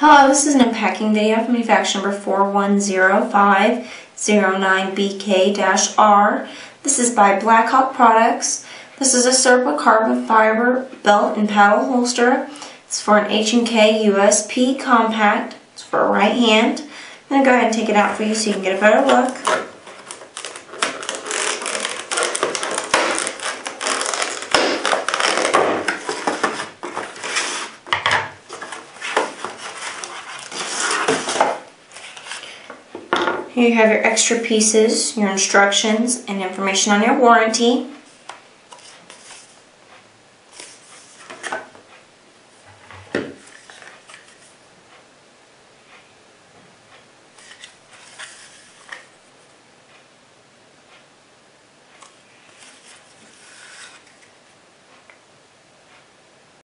Hello, this is an unpacking video from manufacturer number 410509BK-R. This is by BlackHawk products. This is a Serpa carbon fiber belt and paddle holster. It's for an H&K USP compact. It's for a right hand. I'm going to go ahead and take it out for you so you can get a better look. Here you have your extra pieces, your instructions, and information on your warranty.